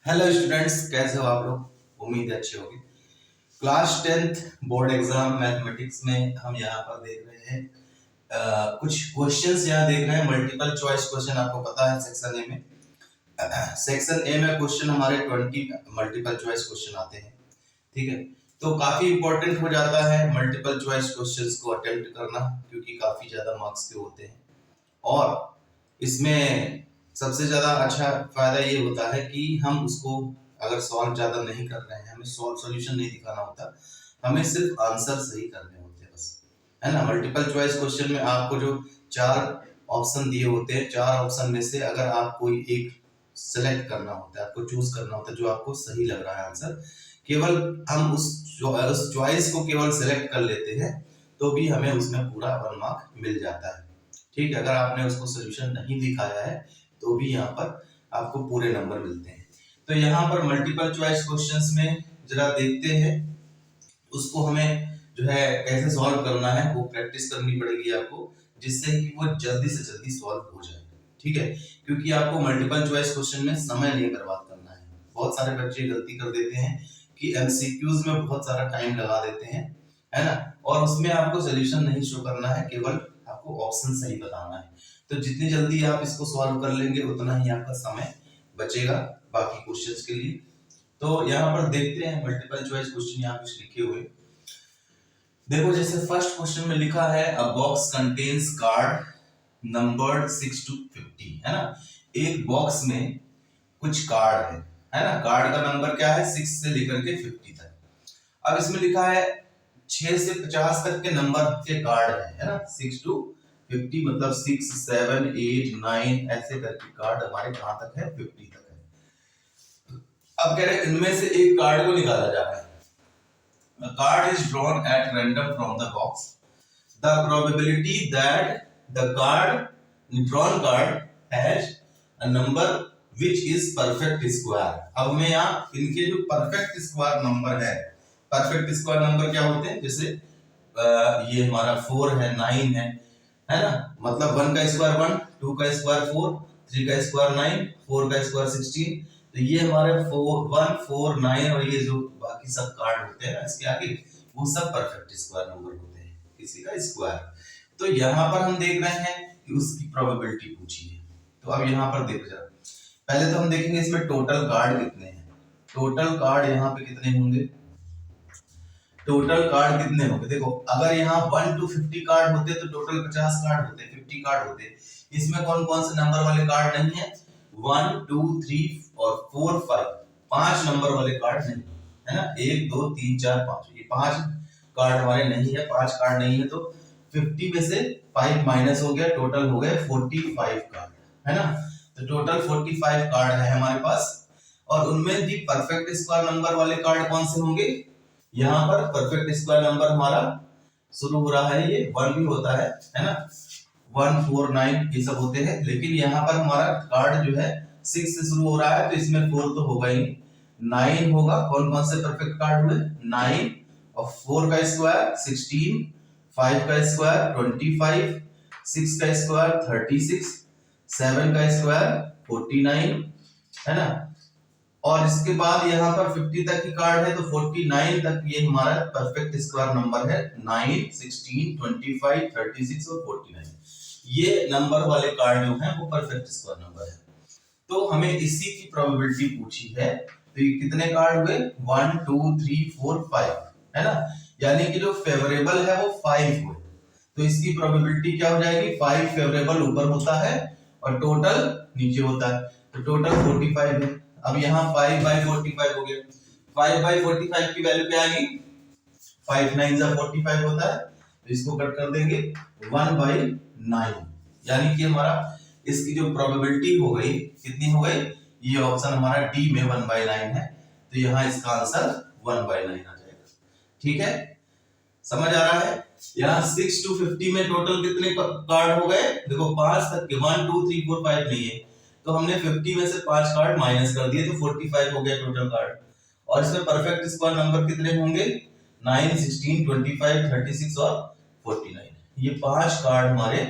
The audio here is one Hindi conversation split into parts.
हेलो स्टूडेंट्स, कैसे हो आप लोग। उम्मीद है अच्छी होगी। Class 10th board exam mathematics में हम यहाँ पर देख रहे हैं कुछ क्वेश्चंस यहाँ देख रहे हैं। मल्टीपल चॉइस क्वेश्चन आपको पता है सेक्शन ए में। सेक्शन ए में क्वेश्चन हमारे 20 मल्टीपल चॉइस क्वेश्चन आते हैं। ठीक है, तो काफी इंपॉर्टेंट हो जाता है मल्टीपल चॉइस क्वेश्चंस को अटेम्प्ट करना, क्योंकि काफी ज्यादा मार्क्स के होते हैं। और इसमें सबसे ज्यादा अच्छा फायदा ये होता है कि हम उसको अगर सॉल्व ज्यादा नहीं कर रहे हैं, हमें सॉल्यूशन नहीं दिखाना होता, हमें सिर्फ आंसर सही करने होते हैं बस, है ना। मल्टीपल चॉइस क्वेश्चन में आपको जो 4 ऑप्शन दिए होते हैं, 4 ऑप्शन में से अगर आप कोई एक सेलेक्ट करना होता है, आपको चूज करना होता है जो आपको सही लग रहा है आंसर। केवल हम उस चॉइस को केवल सेलेक्ट कर लेते हैं तो भी हमें उसमें पूरा 1 मार्क मिल जाता है। ठीक है, अगर आपने उसको सोल्यूशन नहीं दिखाया है तो भी यहाँ पर आपको पूरे नंबर मिलते हैं। तो यहाँ पर मल्टीपल चॉइस क्वेश्चंस में जरा देखते हैं उसको हमें जो है कैसे सॉल्व करना है, वो प्रैक्टिस करनी पड़ेगी आपको, जिससे कि वो जल्दी से जल्दी सॉल्व हो जाए। ठीक है, क्योंकि आपको मल्टीपल चॉइस क्वेश्चन में समय नहीं बर्बाद करना है। बहुत सारे बच्चे गलती कर देते हैं कि एमसीक्यूज में बहुत सारा टाइम लगा देते हैं, है ना, और उसमें आपको सोल्यूशन नहीं शो करना है, केवल आपको ऑप्शन सही बताना है। तो जितनी जल्दी आप इसको सॉल्व कर लेंगे उतना ही आपका समय बचेगा बाकी क्वेश्चंस के लिए। तो यहाँ पर देखते हैं मल्टीपल चॉइस क्वेश्चन यहाँ कुछ लिखे हुए। देखो, जैसे फर्स्ट क्वेश्चन में लिखा है अ box contains card numbered 6 to 50, है ना। एक बॉक्स में कुछ कार्ड है ना। कार्ड का नंबर क्या है, 6 से लेकर के 50 तक। अब इसमें लिखा है 6 से 50 तक के नंबर के कार्ड है ना। 6 to 50 मतलब 6, 7, 8, 9 ऐसे करके कार्ड हमारे कहां तक है, 50 तक है। अब कह रहे हैं इनमें से एक कार्ड को निकाला जा रहा है। A card is drawn at random from the box. The probability that the drawn card has a number which is perfect square. अब हमें यहाँ इनके जो परफेक्ट स्क्वायर नंबर है, परफेक्ट स्क्वायर नंबर क्या होते हैं, जैसे ये हमारा 4 है, 9 है ना। मतलब 1 का स्क्वायर 1, 2 का स्क्वायर 4, 3 का स्क्वायर 9, 4 का स्क्वायर 16। तो ये हमारे 4, 1, 4, 9 और ये जो बाकी सब कार्ड होते हैं इसके आगे, वो सब परफेक्ट स्क्वायर नंबर होते हैं, किसी का स्क्वायर। तो यहाँ पर हम देख रहे हैं कि उसकी प्रोबेबिलिटी पूछी है। तो अब यहाँ पर देखो जरा, पहले तो हम देखेंगे इसमें टोटल कार्ड कितने हैं। टोटल कार्ड यहाँ पे कितने होंगे, टोटल कार्ड कितने होंगे। देखो, अगर यहाँ 1 to 50 कार्ड होते तो टोटल 50 कार्ड होते, 50 कार्ड होते। इसमें कौन कौन से नंबर वाले कार्ड नहीं है, 1, 2, 3 और 4, 5, 5 नंबर वाले कार्ड नहीं है ना। 1, 2, 3, 4, 5, ये 5 कार्ड हमारे नहीं है। 5 कार्ड नहीं है तो 50 में से 5 माइनस हो गया, टोटल हो गए 45 कार्ड, है ना। तो टोटल 45 कार्ड है हमारे पास। और उनमें भी परफेक्ट स्क्वायर नंबर वाले कार्ड कौन से होंगे, यहाँ पर परफेक्ट स्क्वायर नंबर हमारा शुरू हो रहा है, ये 1 भी होता है ना। 1, 4, 9 ये सब होते हैं, लेकिन यहाँ पर हमारा कार्ड जो है 6 से शुरू हो रहा है, तो इसमें 4 तो होगा ही, 9 होगा। कौन कौन से परफेक्ट कार्ड हुए, 9 और 4 का स्क्वायर 16, 5 का स्क्वायर 25, 6 का स्क्वायर 36, 7 का स्क्वायर 49, है ना। और इसके बाद यहाँ पर 50 तक की कार्ड है, तो 49 तक ये हमारा परफेक्ट स्क्वायर नंबर है। 9, 16, 25, 36 और 49 ये नंबर वाले कार्ड जो हैं वो परफेक्ट स्क्वायर नंबर है। तो हमें इसी की प्रोबेबिलिटी पूछी है। तो ये कितने कार्ड हुए, 1, 2, 3, 4, 5, है ना। यानी कि जो फेवरेबल है वो 5 हुए। तो इसकी प्रोबेबिलिटी क्या हो जाएगी, 5 फेवरेबल ऊपर होता है और टोटल नीचे होता है, तो टोटल 45 है। अब यहाँ 5/45 हो गया। 5/45 की वैल्यू क्या आएगी, 5 9 45 होता है, तो इसको कट कर देंगे 1/9। यानी कि हमारा इसकी जो प्रोबेबिलिटी हो गई, कितनी हो गई, ये ऑप्शन हमारा डी में 1/9 है, तो यहाँ इसका आंसर 1/9 आ जाएगा। ठीक है, समझ आ रहा है। यहाँ 6 to 50 में टोटल कितने कार्ड हो गए, देखो 5 तक के, 1, 2, 3, 4, 5 नहीं है, तो हमने 50 में से 5 कार्ड माइनस कर दिए, तो 45 हो गया टोटल कार्ड। और इसमें परफेक्ट स्क्वायर नंबर कितने होंगे, 9, 16, 25, 36 और 49। ये 5 कार्ड हमारे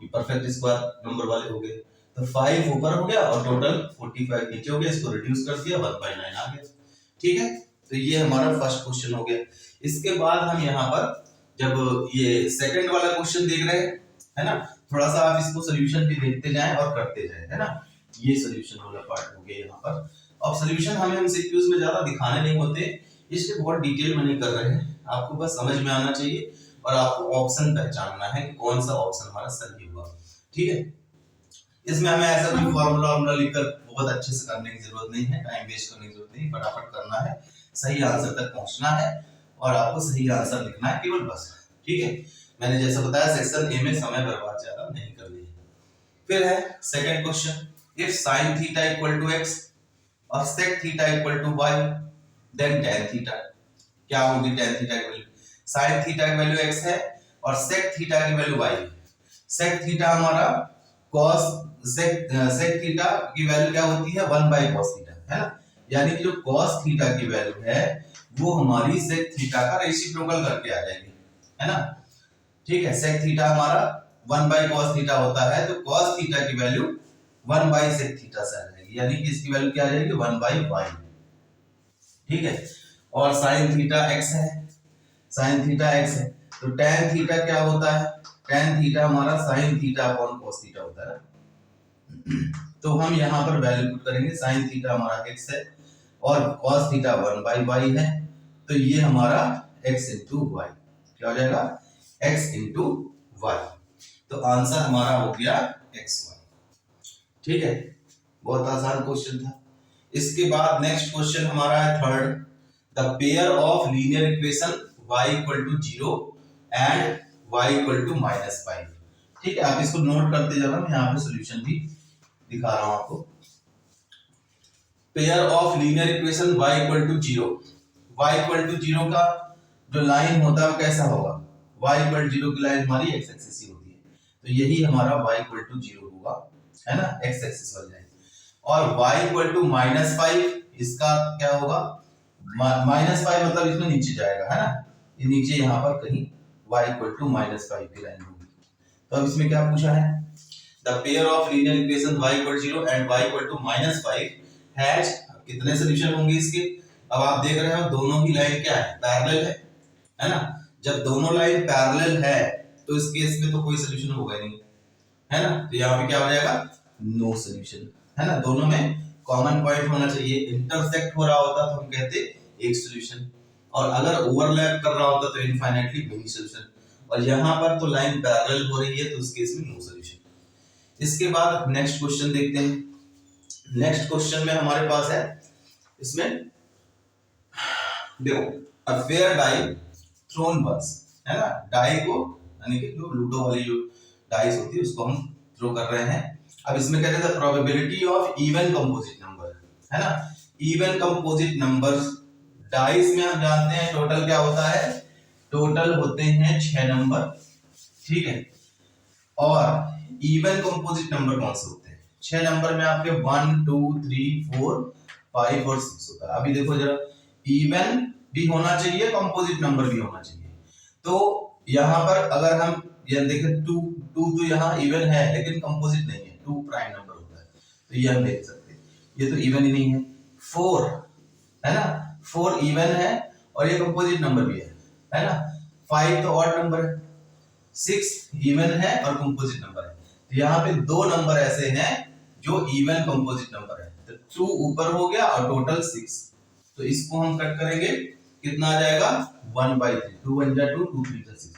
परफेक्ट स्क्वायर नंबर वाले हो गए। तो 5 ऊपर हो गया और टोटल 45 नीचे हो गया, इसको रिड्यूस कर दिया 1/9 आ गया। ठीक है, तो ये हमारा फर्स्ट क्वेश्चन हो गया। इसके बाद हम यहाँ पर जब ये सेकंड वाला क्वेश्चन देख रहे हैं, है ना, थोड़ा सा आप इसको सोल्यूशन भी देखते जाएं और करते जाएं, है ना। ये सोल्यूशन वाला पार्ट हो गया यहाँ पर। अब सोल्यूशन हमें एमसीक्यूज में ज्यादा दिखाने नहीं होते, इसलिए बहुत डिटेल में नहीं कर रहे हैं, आपको बस समझ में आना चाहिए और आपको ऑप्शन पहचानना है कि कौन सा ऑप्शन हमारा सही हुआ। ठीक है, इसमें हमें ऐसा कोई फॉर्मूला लिखकर बहुत अच्छे से करने की जरूरत नहीं है, टाइम वेस्ट करने की जरूरत नहीं, फटाफट करना है, सही आंसर तक पहुंचना है और आपको सही आंसर लिखना है केवल, बस। ठीक है, मैंने जैसा बताया सेक्शन ए में समय बर्बाद ज्यादा नहीं करनी है। फिर है second question, if sin theta equal to x और sec theta equal to y then tan theta क्या होगी? tan थीटा की वैल्यू, sin थीटा की वैल्यू x है और sec थीटा की वैल्यू y है। sec थीटा हमारा cos sec थीटा की वैल्यू क्या होती है? 1/cos थीटा, है ना, यानी कि जो cos थीटा की वैल्यू है वो हमारी sec थीटा का रेसिप्रोकल करके आ जाएगी, है ना। ठीक है, sec थीटा हमारा 1/cos थीटा होता है, तो cos थीटा की वैल्यू 1/sec थीटा से आ जाएगी, यानी कि इसकी वैल्यू क्या आ जाएगी? 1/y। ठीक है, और sin थीटा x है, sin थीटा x है, तो tan थीटा क्या होता है? tan थीटा हमारा sin theta upon cos theta होता है। तो हम यहाँ पर वैल्यू पुट करेंगे, sin थीटा हमारा x है और cos थीटा 1/y है, तो ये हमारा x into y क्या हो जाएगा? x into y, तो आंसर हमारा हो गया xy। ठीक है, बहुत आसान क्वेश्चन था। इसके बाद नेक्स्ट क्वेश्चन हमारा है third, the pair of linear equation y equal to 0 and y equal to -5। ठीक है, आप इसको नोट करते जाना, मैं यहाँ पे सॉल्यूशन भी दिखा रहा हूं आपको। Pair of linear equation y equal to 0, y equal to 0 का जो लाइन होता है वो कैसा होगा? y इक्वल टू 0 की लाइन हमारी x एक्सिस ही होती है, तो यही हमारा y इक्वल टू 0 होगा, है ना, x एक्सिस वाली लाइन। और y इक्वल टू -5, इसका क्या होगा? -5 मतलब इसमें नीचे जाएगा, है ना, ये नीचे यहाँ पर कहीं y इक्वल टू -5 की लाइन होगी। तो अब इसमें क्या पूछा है? The pair of linear equation y equal 0 and y equal to -5 has, कितने सॉल्यूशन होंगे इसके? अब आप देख रहे हो दोनों ही लाइन क्या है? पैरेलल है ना। जब दोनों लाइन पैरेलल है तो इस केस में तो कोई सॉल्यूशन होगा नहीं, है ना, तो यहाँ पे क्या हो जाएगा? नो सॉल्यूशन, है ना। दोनों में कॉमन पॉइंट होना चाहिए, इंटरसेक्ट हो रहा होता तो हम कहते एक सॉल्यूशन, और अगर ओवरलैप कर रहा होता तो इनफाइनाइटली मेनी सॉल्यूशन, और यहाँ पर तो लाइन पैरेलल हो रही है तो उस केस में नो सॉल्यूशन। इसके बाद नेक्स्ट क्वेश्चन देखते हैं। नेक्स्ट क्वेश्चन में हमारे पास है, इसमें देखो, a fair die thrown once, है ना, डाई को यानी कि जो लूडो वाली जो डाइस होती है उसको हम थ्रो कर रहे हैं। अब इसमें कहते हैं probability of even composite number, है ना, इवन कंपोजिट नंबर्स डाइस में हम जानते हैं टोटल क्या होता है? टोटल होते हैं 6 नंबर, ठीक है, और इवन कंपोजिट नंबर कौन से होते हैं? 6 नंबर में आपके 1 2 3 4 5 और 6 होता है। अभी देखो जरा, इवन भी होना चाहिए, कंपोजिट नंबर भी होना चाहिए, तो यहाँ पर अगर हम ये देखें 2 तो यहाँ इवन है लेकिन कंपोजिट नहीं है, 2 प्राइम नंबर होता है, तो ये हम देख सकते हैं, ये तो इवन ही नहीं है। 4 है ना, 4 इवन है और ये कंपोजिट नंबर भी है ना। 5 तो ऑड नंबर है, 6 इवन है और कंपोजिट नंबर है, तो यहाँ पे 2 नंबर ऐसे हैं जो इवन कंपोजिट नंबर है, तो 2 ऊपर हो गया और टोटल 6, तो इसको हम कट करेंगे, कितना आ जाएगा? 1/3, 2 1 जा 2 2 3 जा 6,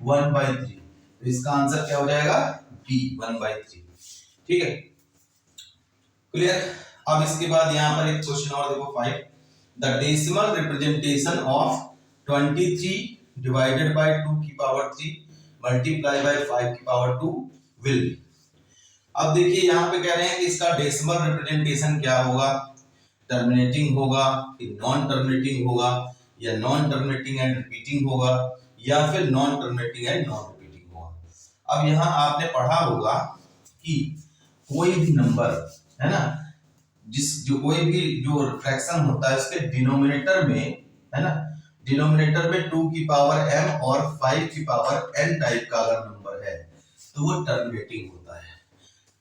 1/3, तो इसका आंसर क्या हो जाएगा? बी, 1/3। ठीक है, क्लियर। अब इसके बाद यहाँ पर एक क्वेश्चन और देखो 5, the decimal representation of 23 divided by 2 की पावर 3 मल्टीप्लाई बाय 5 की पावर 2 विल बी। अब देखिए यहाँ पे कह रहे हैं कि इसका डेसिमल रिप्रेजेंटेशन क्या होगा? टर्मिनेटिंग होगा कि नॉन टर्मिनेटिंग होगा, या नॉन टर्मिनेटिंग एंड रिपीटिंग होगा, या फिर non terminating and non repeating होगा। अब यहाँ आपने पढ़ा होगा कि कोई भी नंबर, है ना, जो कोई भी जो फ्रैक्शन होता है उसके डिनोमिनेटर में, है ना, डिनोमिनेटर में 2 की पावर m और 5 की पावर n टाइप का अगर नंबर है तो वो टर्मिनेटिंग होता है।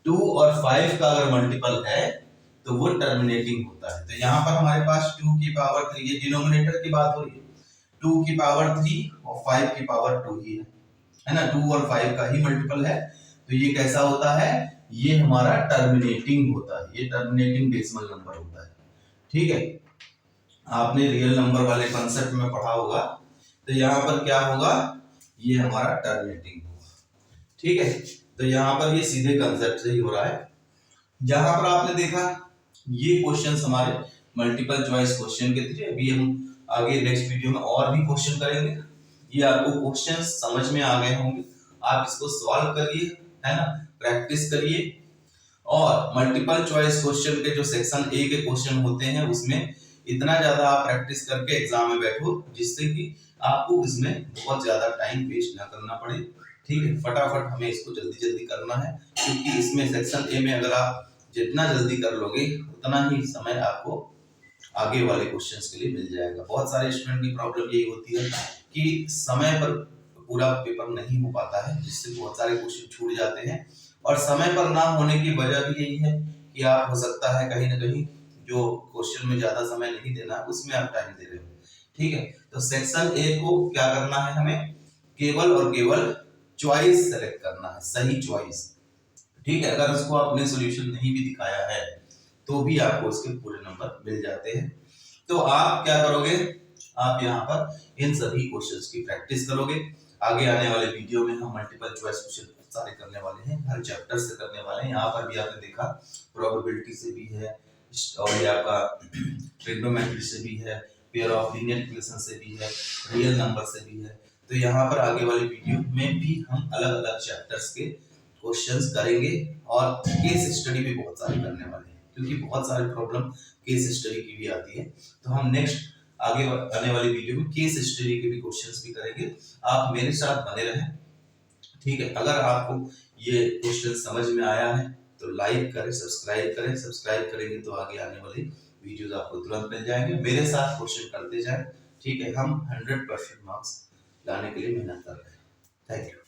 2 और 5 का अगर मल्टीपल है तो वो टर्मिनेटिंग होता है। तो यहाँ पर हमारे पास 2 की पावर 3, ये डिनोमिनेटर की बात हो रही है, 2 की पावर 3 और 5 की पावर 2 ही है ना, 2 और 5 का ही मल्टीपल है। तो ये कैसा होता है, ये हमारा टर्मिनेटिंग होता है, ये टर्मिनेटिंग डेसिमल नंबर होता है। ठीक है, आपने रियल नंबर वाले कॉन्सेप्ट में पढ़ा होगा। तो यहाँ पर क्या होगा, ये हमारा टर्मिनेटिंग होगा। ठीक है, तो यहाँ पर ये सीधे कंसेप्ट से ही हो रहा है। जहां पर आपने देखा ये क्वेश्चंस हमारे मल्टीपल चॉइस क्वेश्चन के थे। अभी हम आगे नेक्स्ट वीडियो में और भी क्वेश्चन करेंगे। ये आपको क्वेश्चंस समझ में आ गए होंगे, आप इसको सॉल्व करिए, है ना, प्रैक्टिस करिए। और मल्टीपल चॉइस क्वेश्चन के जो सेक्शन ए के क्वेश्चन होते हैं उसमें इतना ज्यादा आप प्रैक्टिस करके एग्जाम में बैठो जिससे कि आपको इसमें बहुत ज्यादा टाइम वेस्ट ना करना पड़े। ठीक है, फटाफट हमें इसको जल्दी जल्दी करना है, क्योंकि इसमें सेक्शन ए में अगर आप जितना जल्दी कर लोगे उतना ही समय आपको आगे वाले क्वेश्चंस के लिए मिल जाएगा। बहुत सारे स्टूडेंट की प्रॉब्लम यही होती है कि समय पर पूरा पेपर नहीं हो पाता है, जिससे बहुत सारे क्वेश्चन छूट जाते हैं। और समय पर ना होने की वजह भी यही है कि आप हो सकता है कहीं ना कहीं जो क्वेश्चन में ज्यादा समय नहीं देना उसमें आप टाइम दे रहे हो। ठीक है, तो सेक्शन ए को क्या करना है, हमें केवल और केवल चॉइस सेलेक्ट करना है, सही चॉइस। ठीक है, अगर उसको आपने सॉल्यूशन नहीं भी दिखाया है तो भी आपको उसके पूरे नंबर मिल जाते हैं। तो आप क्या करोगे, आप यहाँ पर इन सभी क्वेश्चंस की प्रैक्टिस करोगे। आगे आने वाले वीडियो में हम मल्टीपल चॉइस क्वेश्चन सारे करने वाले हैं, हर चैप्टर से करने वाले हैं। यहाँ पर भी आपने देखा प्रोबेबिलिटी से भी है, और ये आपका ट्रिग्नोमेट्री से भी है, पेयर ऑफ लीनियर इक्वेशन से भी है, रियल नंबर से भी है। तो यहाँ पर आगे वाले वीडियो में भी हम अलग अलग चैप्टर्स के क्वेश्चंस करेंगे और केस स्टडी भी बहुत सारे करने वाले हैं, क्योंकि बहुत सारे प्रॉब्लम केस स्टडी की भी आती है। तो हम नेक्स्ट आगे आने वाली वीडियो में केस स्टडी के भी क्वेश्चंस भी करेंगे। आप मेरे साथ बने रहें। ठीक है, अगर आपको ये क्वेश्चन समझ में आया है तो लाइक करें, सब्सक्राइब करें। सब्सक्राइब करेंगे तो आगे आने वाली वीडियोस आपको तुरंत मिल जाएंगे। मेरे साथ क्वेश्चन करते जाएं। ठीक है, हम 100% मार्क्स लाने के लिए मेहनत कर रहे हैं। Thank you.